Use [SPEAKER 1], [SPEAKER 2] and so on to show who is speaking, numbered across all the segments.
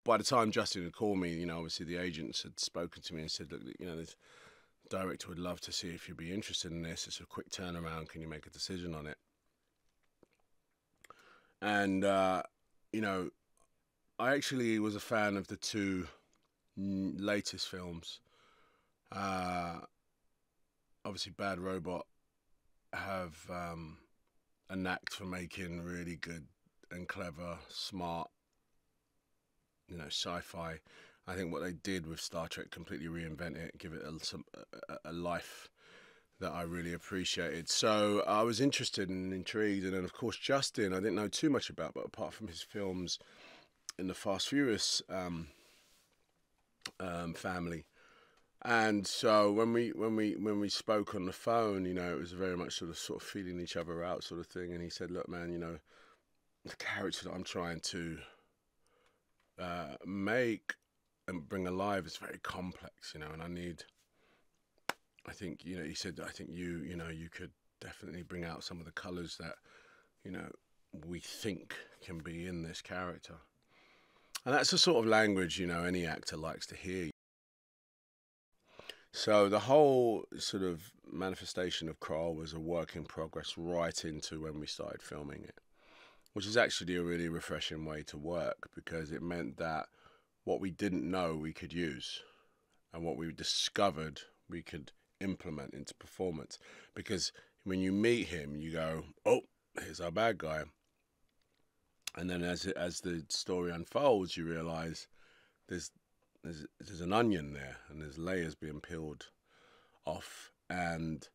[SPEAKER 1] by the time Justin had called me, you know, obviously the agents had spoken to me and said, look, you know, this director would love to see if you'd be interested in this. It's a quick turnaround. Can you make a decision on it? And, you know, I actually was a fan of the two latest films. Obviously, Bad Robot have a knack for making really good and clever, smart, you know, sci-fi. I think what they did with Star Trek, completely reinvent it, give it a life that I really appreciated. So I was interested and intrigued, and then of course Justin, I didn't know too much about, but apart from his films in the Fast Furious family. And so when we spoke on the phone, you know, it was very much sort of feeling each other out sort of thing. And he said, look, man, you know, the character that I'm trying to make and bring alive is very complex, you know, and I think, you know, he said, I think you know, you could definitely bring out some of the colours that, you know, we think can be in this character. And that's the sort of language, you know, any actor likes to hear. So the whole sort of manifestation of Krall was a work in progress right into when we started filming it, which is actually a really refreshing way to work, because it meant that what we didn't know we could use, and what we discovered we could implement into performance. Because when you meet him, you go, oh, here's our bad guy. And then as the story unfolds, you realise there's an onion there, and there's layers being peeled off. And,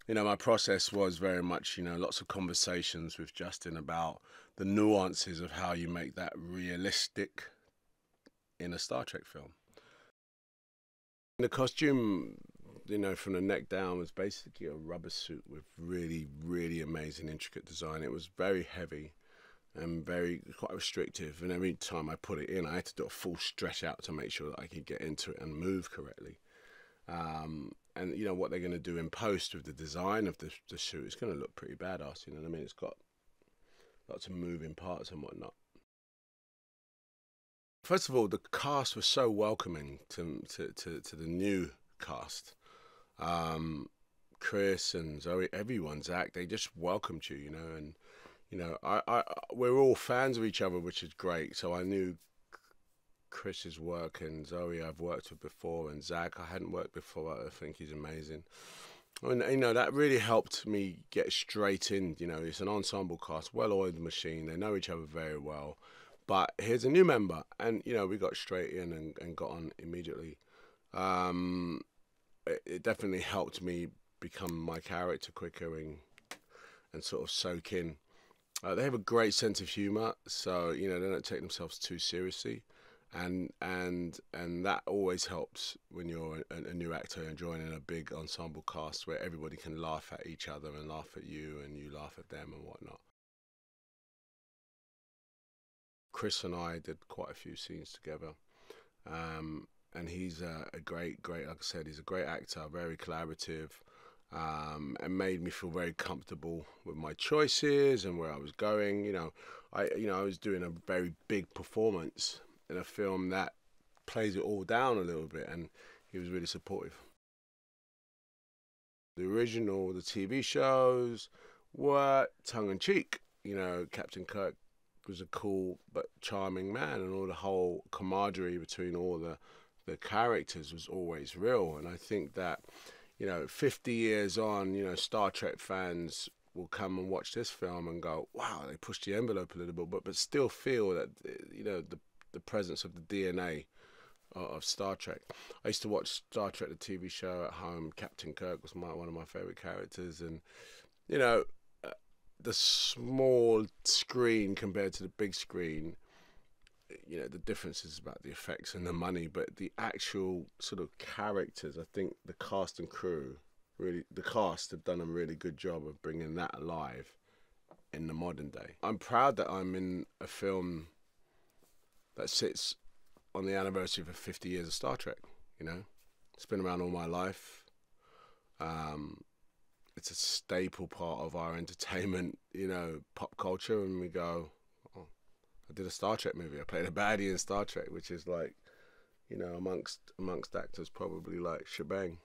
[SPEAKER 1] you know, my process was very much, you know, lots of conversations with Justin about the nuances of how you make that realistic in a Star Trek film. The costume, you know, from the neck down was basically a rubber suit with really, really amazing, intricate design. It was very heavy and quite restrictive, and every time I put it in, I had to do a full stretch out to make sure that I could get into it and move correctly. And you know what they're going to do in post with the design of the suit, it's going to look pretty badass. You know what I mean? It's got lots of moving parts and whatnot. First of all, the cast was so welcoming to the new cast. Chris and Zoe, everyone, Zach, they just welcomed you, you know, and you know, we're all fans of each other, which is great. So I knew Chris's work, and Zoe I've worked with before, and Zach I hadn't worked before. I think he's amazing. And you know, that really helped me get straight in. You know, it's an ensemble cast, well-oiled machine. They know each other very well. But here's a new member, and you know, we got straight in and got on immediately. It definitely helped me become my character quicker and sort of soak in. They have a great sense of humour, so you know, they don't take themselves too seriously, and that always helps when you're a new actor and joining a big ensemble cast where everybody can laugh at each other and laugh at you, and you laugh at them and whatnot. Chris and I did quite a few scenes together, and he's a great, like I said, he's a great actor, very collaborative. And made me feel very comfortable with my choices and where I was going. You know, I was doing a very big performance in a film that plays it all down a little bit, and he was really supportive. The original, the TV shows were tongue-in-cheek. You know, Captain Kirk was a cool but charming man, and all the whole camaraderie between all the characters was always real. And I think that, you know, 50 years on, you know, Star Trek fans will come and watch this film and go, wow, they pushed the envelope a little bit, but still feel that, you know, the presence of the DNA of Star Trek. I used to watch Star Trek, the TV show, at home. Captain Kirk was one of my favourite characters. And, you know, the small screen compared to the big screen, you know, the difference is about the effects and the money, but the actual sort of characters, I think the cast and crew, really, the cast have done a really good job of bringing that alive in the modern day. I'm proud that I'm in a film that sits on the anniversary of 50 years of Star Trek, you know. It's been around all my life. It's a staple part of our entertainment, you know, pop culture, and we go, oh, I did a Star Trek movie. I played a baddie in Star Trek, which is like, you know, amongst actors, probably like shebang.